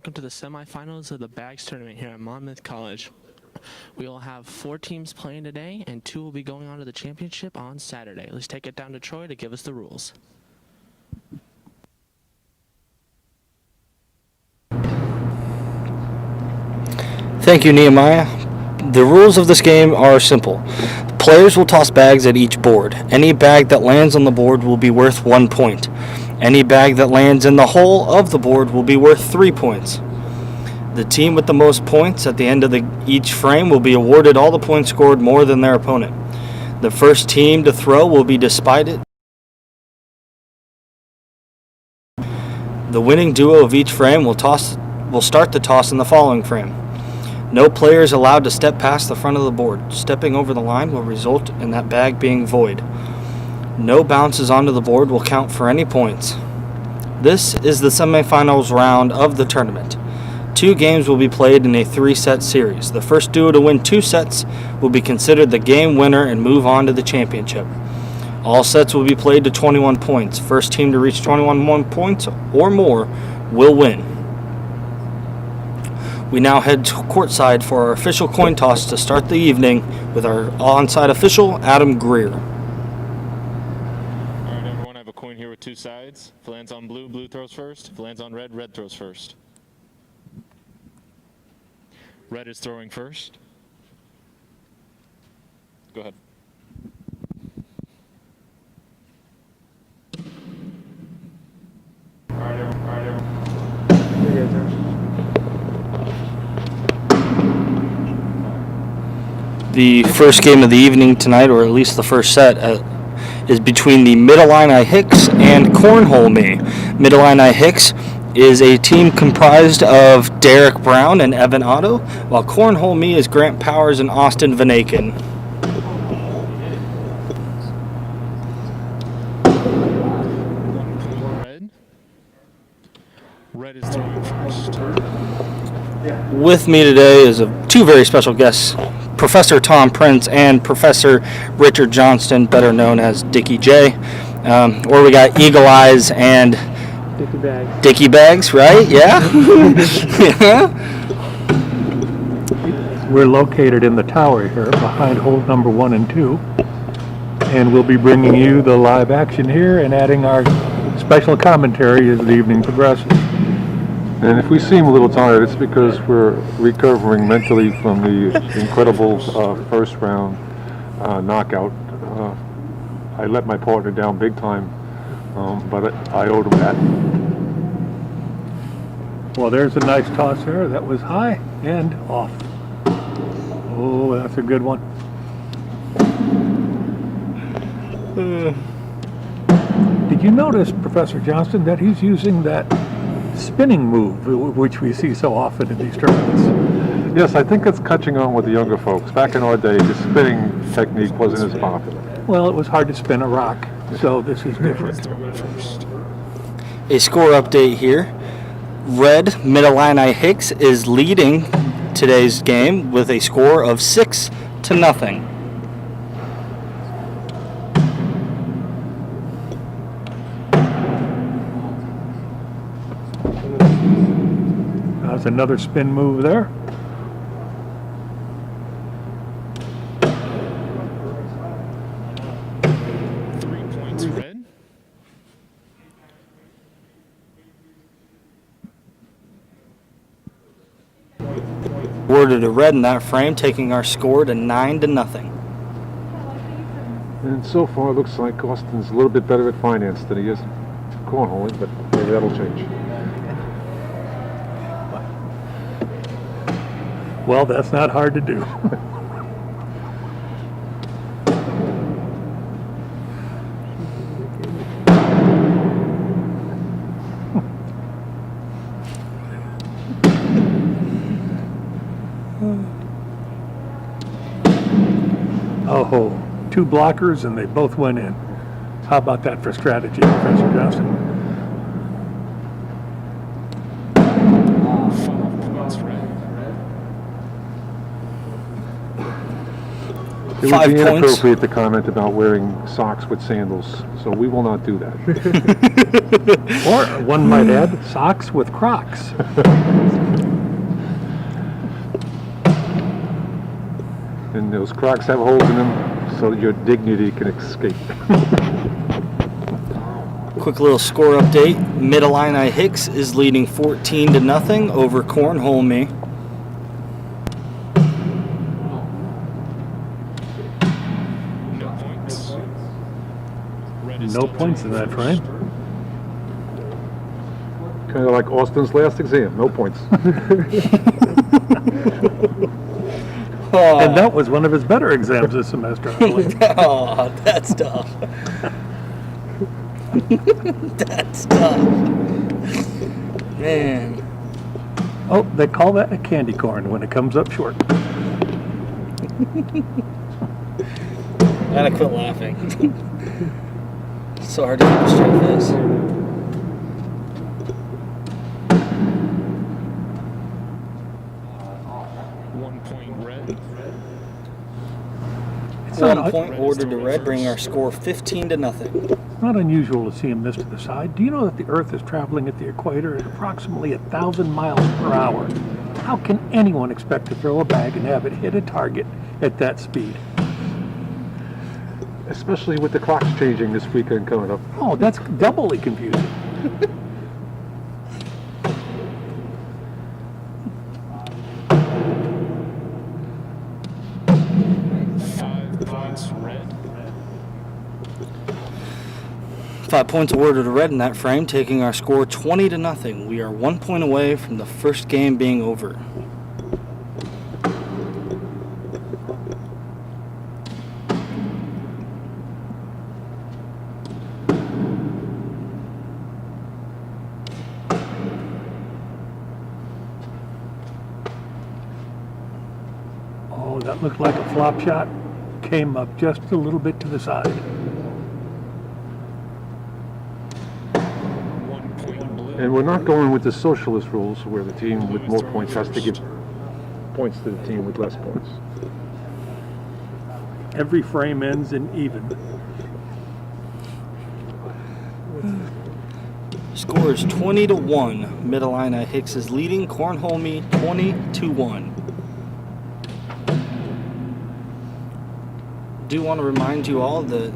welcome to the semifinals of the Bags Tournament here at Monmouth College. We will have 4 teams playing today, and 2 will be going on to the championship on Saturday. Let's take it down to Troy to give us the rules. Thank you, Nehemiah. The rules of this game are simple. Players will toss bags at each board. Any bag that lands on the board will be worth 1 point. Any bag that lands in the hole of the board will be worth 3 points. The team with the most points at the end of each frame will be awarded all the points scored more than their opponent. The first team to throw will be decided. The winning duo of each frame will start the toss in the following frame. No player is allowed to step past the front of the board. Stepping over the line will result in that bag being void. No bounces onto the board will count for any points. This is the semifinals round of the tournament. 2 games will be played in a 3-set series. The first duo to win 2 sets will be considered the game winner and move on to the championship. All sets will be played to 21 points. First team to reach 21 points or more will win. We now head to courtside for our official coin toss to start the evening with our onside official, Adam Greer. All right, everyone, I have a coin here with 2 sides. If it lands on blue, blue throws first. If it lands on red, red throws first. Red is throwing first. Go ahead. All right, everyone. The first game of the evening tonight, or at least the first set, is between the Mid-Illini Hicks and Cornhole Me. Mid-Illini Hicks is a team comprised of Derek Brown and Evan Otto, while Cornhole Me is Grant Powers and Austin Vanaken. Red is throwing first. With me today is 2 very special guests, Professor Tom Prince and Professor Richard Johnston, better known as Dickie J. Or we got Eagle Eyes and Dickie Bags, right? Yeah? Yeah. We're located in the tower here behind hole number 1 and 2. And we'll be bringing you the live action here and adding our special commentary as the evening progresses. And if we seem a little tired, it's because we're recovering mentally from the incredible first round knockout. I let my partner down big time, but I owed him that. Well, there's a nice toss there. That was high and off. Oh, that's a good one. Did you notice, Professor Johnston, that he's using that spinning move, which we see so often in these tournaments? Yes, I think it's catching on with the younger folks. Back in our day, the spinning technique wasn't as popular. Well, it was hard to spin a rock, so this is different. A score update here. Red, Mid-Illini Hicks, is leading today's game with a score of 6-0. That's another spin move there. Red. Awarded a red in that frame, taking our score to 9-0. And so far, it looks like Austin's a little bit better at finance than he is cornholing, but maybe that'll change. Well, that's not hard to do. Oh, 2 blockers and they both went in. How about that for strategy, Professor Johnston? It would be inappropriate to comment about wearing socks with sandals, so we will not do that. Or one might add, socks with Crocs. And those cracks have holes in them so that your dignity can escape. Quick little score update. Mid-Illini Hicks is leading 14-0 over Cornholme. No points. Red is No still points in that frame. Kind of like Austin's last exam, no points. And that was one of his better exams this semester, I believe. Oh, that's tough. That's tough. Man. Oh, they call that a candy corn when it comes up short. Gotta quit laughing. So hard to keep a straight face. Red. It's 1 point ordered to Red, bringing our score 15-0. not unusual to see him miss to the side. Do you know that the Earth is traveling at the equator at approximately 1,000 miles per hour? How can anyone expect to throw a bag and have it hit a target at that speed? Especially with the clocks changing this weekend coming up. Oh, that's doubly confusing. Red. 5 points awarded to Red in that frame, taking our score 20-0. We are 1 point away from the first game being over. Oh, that looked like a flop shot. Came up just a little bit to the side. 1 point blue. And we're not going with the socialist rules where the team with more points has to give points to the team with less points. Every frame ends in even. Score is 20-1. Mid-Illini Hicks is leading. Cornholme 20-1. Do want to remind you all that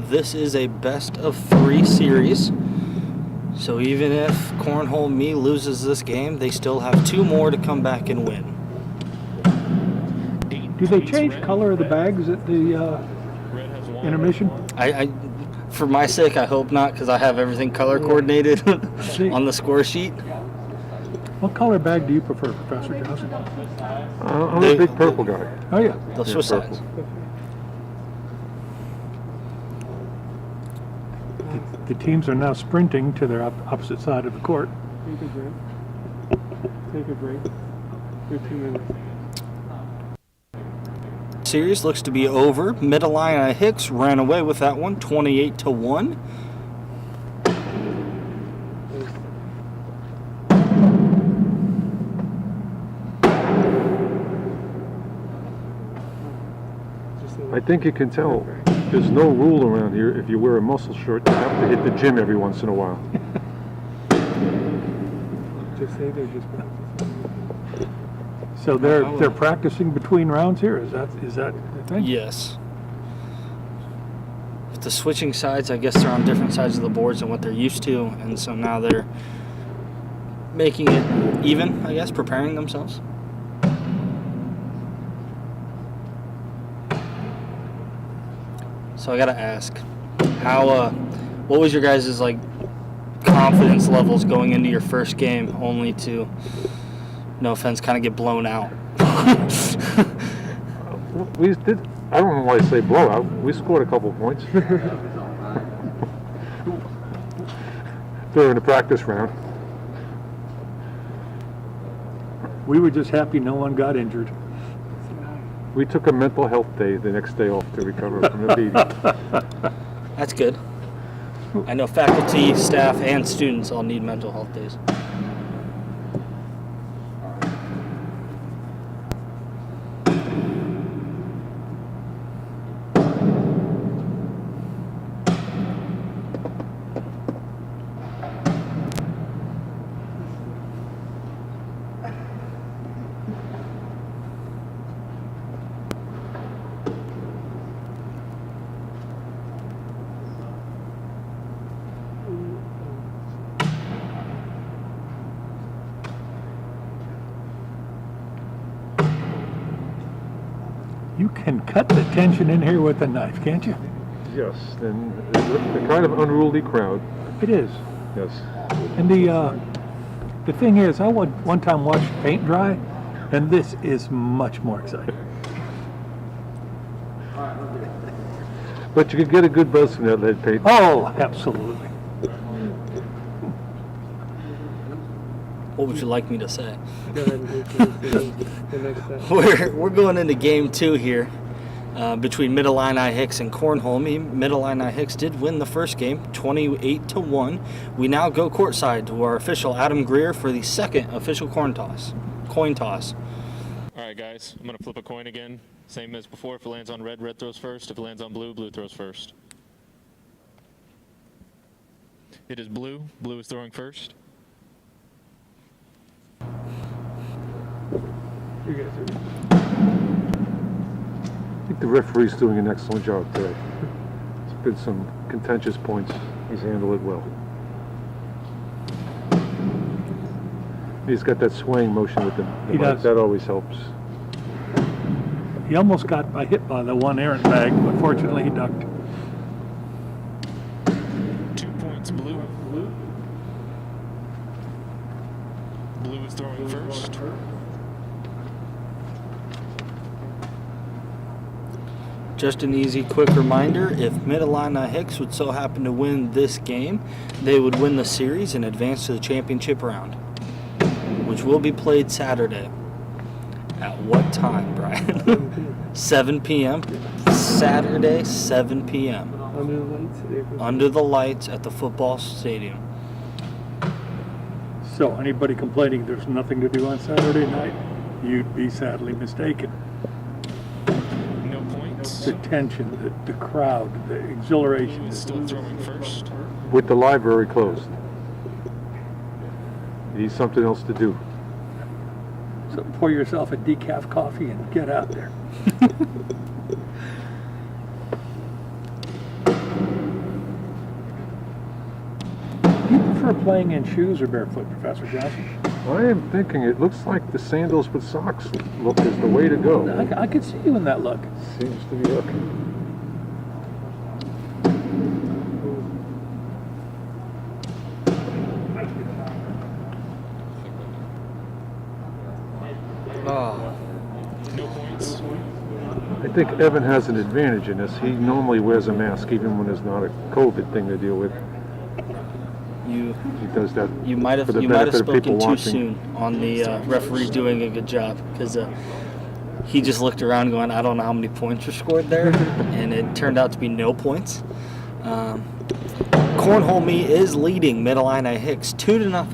this is a best of 3 series. So even if Cornholme loses this game, they still have 2 more to come back and win. Do they change color of the bags at the Red has one. intermission? I for my sake, I hope not, because I have everything color coordinated on the score sheet. What color bag do you prefer, Professor Johnson? I'm a big purple guy. Oh, yeah. They'll Yeah, switch sides. The teams are now sprinting to their opposite side of the court. Take a break. Take a break. 15 minutes. Series looks to be over. Mid-Illini Hicks ran away with that one, 28-1. I think you can tell there's no rule around here. If you wear a muscle shirt, you have to hit the gym every once in a while. Just say they're just practicing. So they're practicing between rounds here. Is that the thing? Yes. With the switching sides, I guess they're on different sides of the boards than what they're used to, and so now they're making it even, I guess, preparing themselves. So I gotta ask, what was your guys' confidence levels going into your first game, only to, no offense, kind of get blown out? We did. I don't know why I say blowout. We scored a couple points during the practice round. We were just happy no one got injured. We took a mental health day the next day off to recover from the beating. That's good. I know faculty, staff, and students all need mental health days. You can cut the tension in here with a knife, can't you? Yes, and the kind of unruly crowd. It is. Yes. And the thing is, I one time watched paint dry, and this is much more exciting. But you could get a good buzz from that lead paint. Oh, absolutely. What would you like me to say? Go ahead and do the next step. We're going into game 2 here between Mid-Illini Hicks and Cornholme. Mid-Illini Hicks did win the first game, 28-1. We now go courtside to our official Adam Greer for the second official coin toss. All right, guys, I'm going to flip a coin again. Same as before. If it lands on red, red throws first. If it lands on blue, blue throws first. It is blue. Blue is throwing first. You guys are. I think the referee's doing an excellent job today. There's been some contentious points. He's handled it well. He's got that swaying motion with the He mic. does. That always helps. He almost got hit by the one errant bag, but fortunately he ducked. 2 points blue. Blue is throwing first. Just an easy, quick reminder, if Mid-Illini Hicks would so happen to win this game, they would win the series and advance to the championship round, which will be played Saturday. At what time, Brian? 7 p.m. Saturday, 7 p.m. Under the lights at April. Under the lights at the football stadium. So anybody complaining there's nothing to do on Saturday night, you'd be sadly mistaken. No points. The tension, the crowd, the Blue exhilaration. is still throwing first. With the library closed. You need something else to do. So pour yourself a decaf coffee and get out there. Do you prefer playing in shoes or barefoot, Professor Johnson? I am thinking it looks like the sandals with socks look is the way to go. I could see you in that look. Seems to be working. Oh, No points. I think Evan has an advantage in this. He normally wears a mask even when there's not a COVID thing to deal with. you He does that you might have for the spoken benefit of people too watching. soon on the referee doing a good job, because he just looked around going, I don't know how many points were scored there, and it turned out to be no points. Cornholme is leading Mid-Illini Hicks 2-0.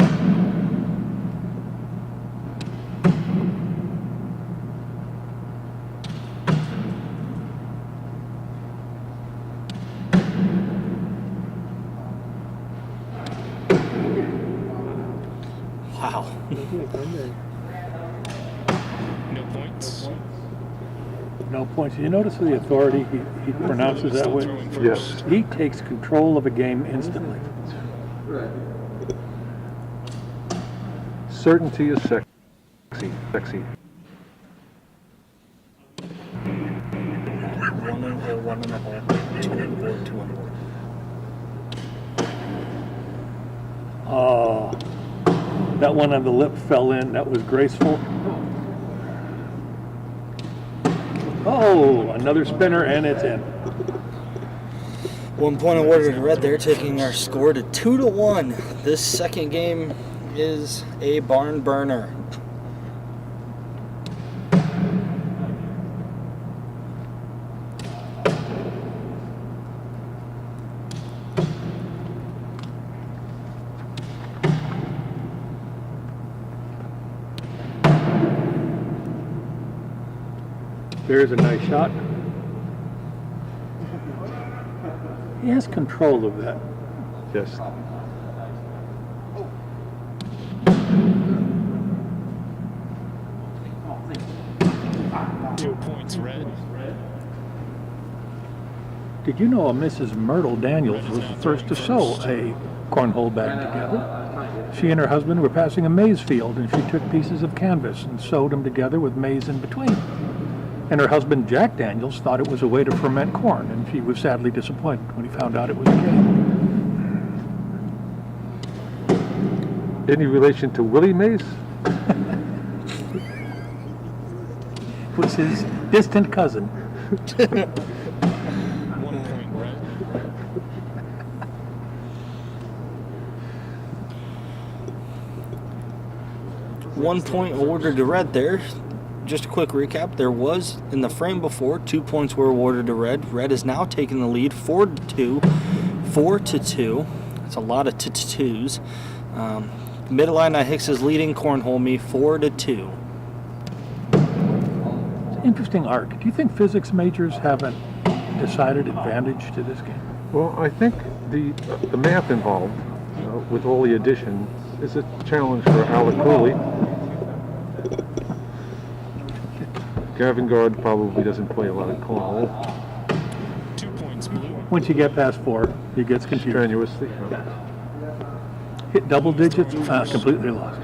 Wow. No points. No points. You notice the authority he pronounces that Still way? throwing Yes. first. He takes control of a game instantly. Certainty is sexy. Sexy. 1-1-1-1, 2-1-4. Oh, that one on the lip fell in. That was graceful. Oh, another spinner, and it's in. 1 point awarded to Red there, taking our score to 2-1. This second game is a barn burner. There's a nice shot. He has control of that. Yes. Two points red. Did you know a Mrs. Myrtle Daniels was the first to sew a cornhole bag together? She and her husband were passing a maize field, and she took pieces of canvas and sewed them together with maize in between. And her husband, Jack Daniels, thought it was a way to ferment corn, and she was sadly disappointed when he found out it was a game. Any relation to Willie Mays? Was his distant cousin. 1 point red. 1 point awarded to red there. Just a quick recap. There was, in the frame before, 2 points were awarded to red. Red is now taking the lead 4-2. 4-2. That's a lot of twos. Mid-Illini Hicks is leading Cornhole Me 4-2. Interesting arc. Do you think physics majors have a decided advantage to this game? Well, I think the math involved with all the addition is a challenge for Alec Cooley. Gavin Gard probably doesn't play a lot of cornhole. 2 points blue. Once you get past 4, he gets confused. Strenuously. Hit double digits, completely lost.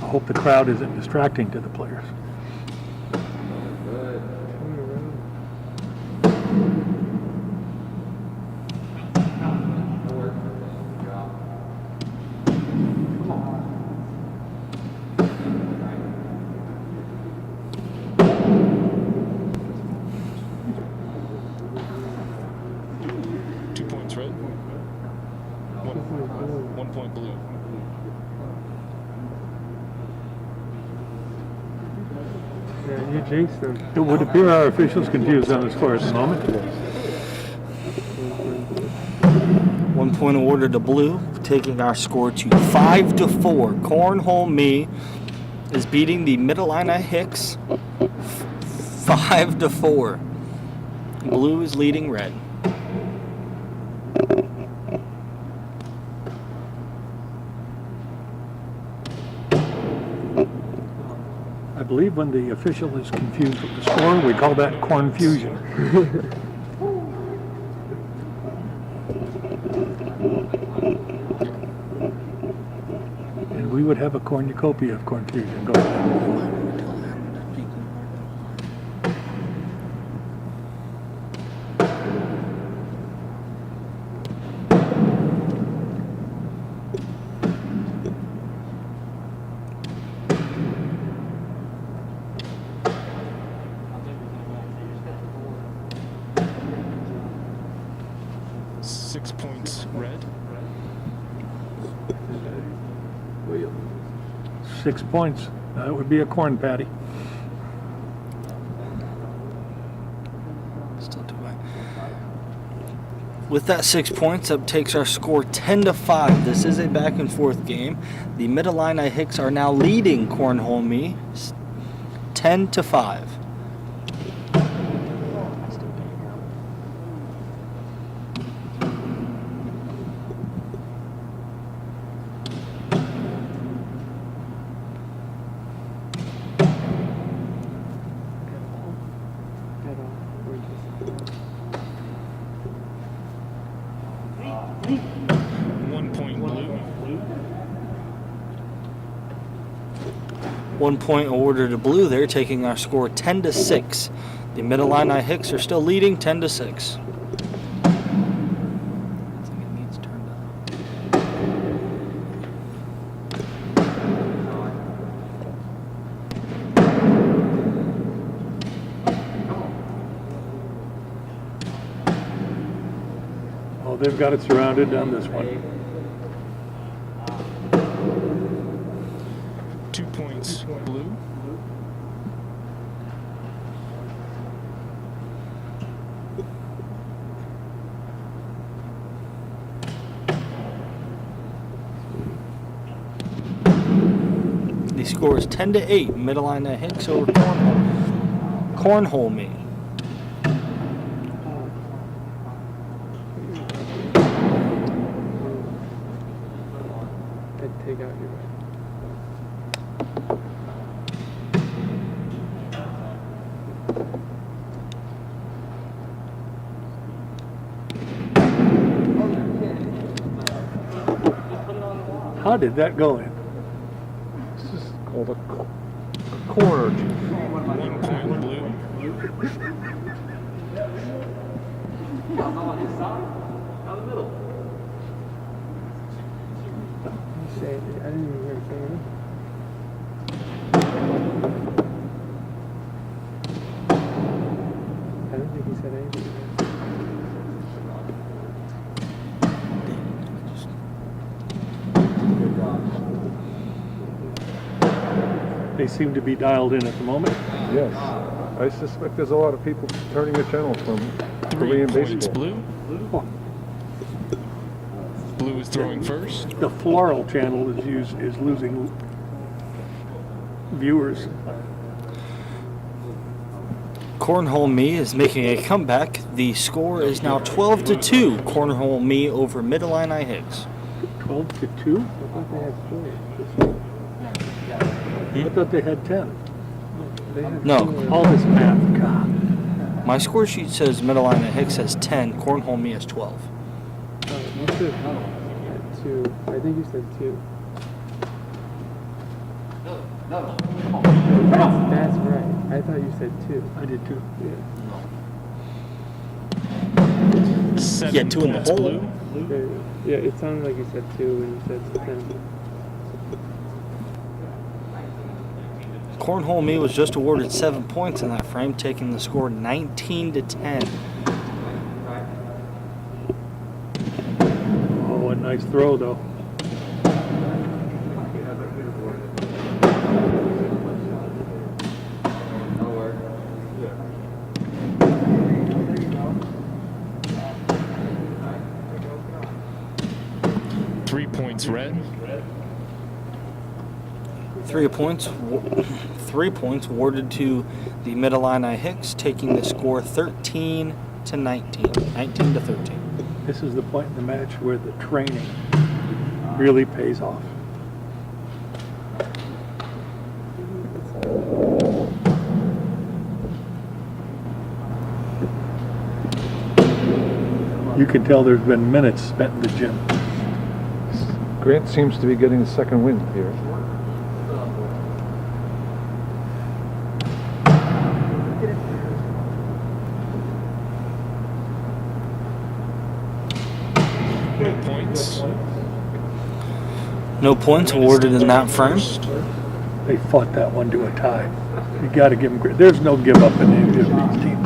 I hope the crowd isn't distracting to the players. Red. 1 point blue. Yeah, you jinxed them. It would appear our officials confused on the score at the moment. 1 point awarded to blue, taking our score to 5-4. Cornhole Me is beating the Mid-Illini Hicks 5-4. Blue is leading red. I believe when the official is confused with the score, we call that cornfusion. And we would have a cornucopia of cornfusion going on. 6 points red. 6 points. That would be a corn patty. Still too high. With that 6 points, that takes our score 10-5. This is a back and forth game. The Mid-Illini Hicks are now leading Cornhole Me 10-5. At all. Or just 1 point blue. 1 point awarded to blue there, taking our score 10-6. The Mid-Illini Hicks are still leading 10-6. Oh, they've got it surrounded on this one. 2 points blue. The score is 10-8. Mid-Illini Hicks over Cornhole Me. I'd take out your red. How did that go in? This is called a corner. 1 point blue. I didn't even hear him say anything. I don't think he said anything. They seem to be dialed in at the moment. Yes. I suspect there's a lot of people turning the channel from 3 Korean points baseball. blue. Blue is throwing first. The floral channel is losing viewers. Cornhole Me is making a comeback. The score is now 12-2. Cornhole Me over Mid-Illini Higgs. 12-2? I thought they had 4. I thought they had 10. They had No. 4. All this math, God. My score sheet says Mid-Illini Higgs has 10. Cornhole Me has 12. Oh, you said 2. I think you said 2. That's right. I thought you said 2. I did too. Yeah. 7 Yeah, 2 in the points hole. blue. Yeah, it sounded like you said 2 when you said 10. Cornhole Me was just awarded 7 points in that frame, taking the score 19-10. Oh, what a nice throw, though. Three points red. 3 points. 3 points awarded to the Mid-Illini Higgs, taking the score 13-19. 19-13. This is the point in the match where the training really pays off. You can tell there's been minutes spent in the gym. Grant seems to be getting the second win here. No points. No points awarded in that frame. They fought that one to a tie. You got to give them. There's no give up in any of these teams.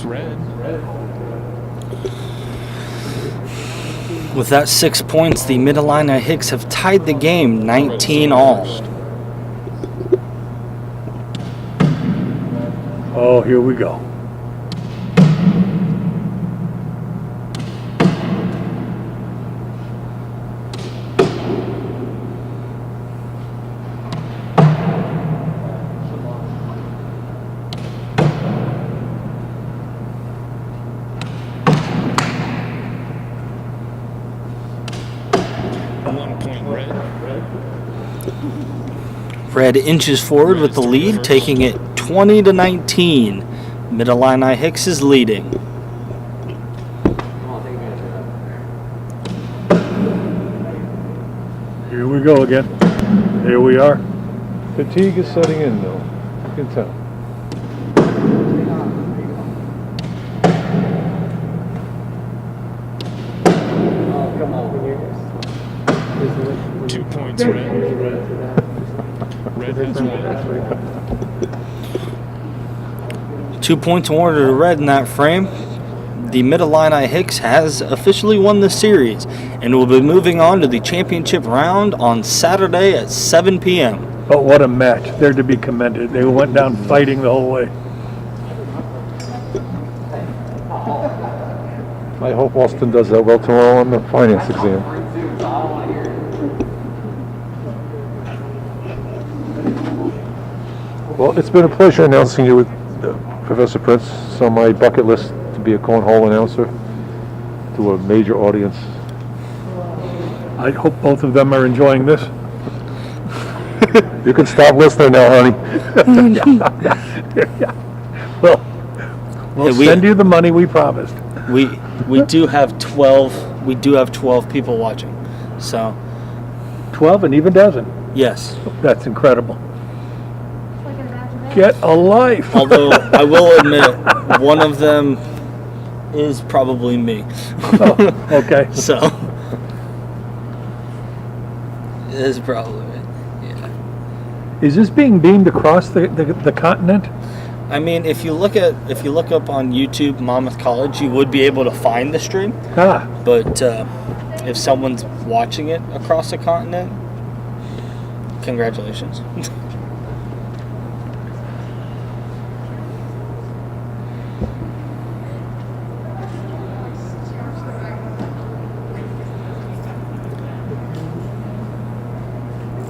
Red. With that 6 points, the Mid-Illini Higgs have tied the game 19-all. Oh, here we go. Red inches forward with the lead, taking it 20-19. Mid-Illini Higgs is leading. Here we go again. Here we are. Fatigue is setting in, though. You can tell. Red. 2 points red. Red has one. 2 points awarded to Red in that frame. The Mid-Illini Higgs has officially won the series and will be moving on to the championship round on Saturday at 7 p.m. But what a match. They're to be commended. They went down fighting the whole way. I hope Austin does that well tomorrow on the finance exam. Well, it's been a pleasure announcing you with Professor Prince. It's on my bucket list to be a cornhole announcer. to a major audience. I hope both of them are enjoying this. You can stop listening now, honey. Well, we'll Hey, send you the money we promised. We do have 12. We do have 12 people watching. So 12 and even dozen. yes. That's incredible. Get a life. Although I will admit, one of them is probably me. Oh, okay. So it is probably me. Yeah. Is this being beamed across the continent? I mean, if you look up on YouTube Monmouth College, you would be able to find the stream. Ah, But if someone's watching it across the continent, congratulations.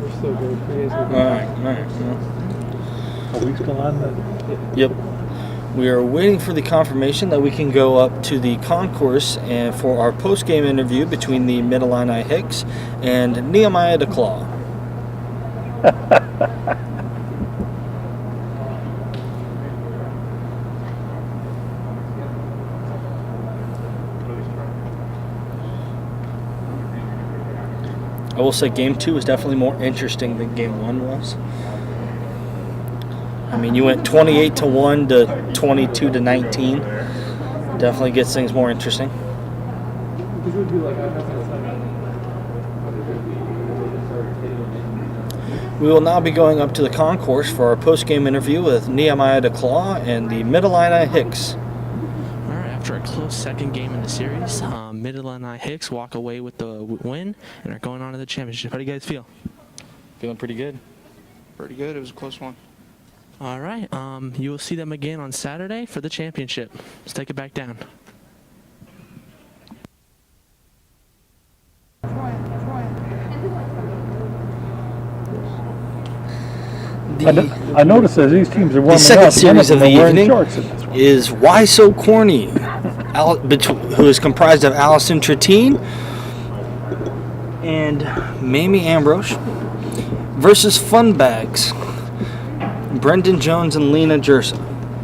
We're still going crazy. All right. are we still on the? Yep. We are waiting for the confirmation that we can go up to the concourse and for our post-game interview between the Mid-Illini Hicks and Nehemiah DeClaw. I will say Game 2 was definitely more interesting than Game 1 was. I mean, you went 28-1 to 22-19. Definitely gets things more interesting. We will now be going up to the concourse for our post-game interview with Nehemiah DeClaw and the Mid-Illini Hicks. All right, after a close second game in the series, Mid-Illini Hicks walk away with the win and are going on to the championship. How do you guys feel? Feeling pretty good. Pretty good. It was a close one. All right, you will see them again on Saturday for the championship. Let's take it back down. I noticed as these teams are warming The second up, series of the evening shorts in this one. is Why So Corny, who is comprised of Allison Tratine and Mamie Ambrose versus Fun Bags, Brendan Jones and Lena Jersa.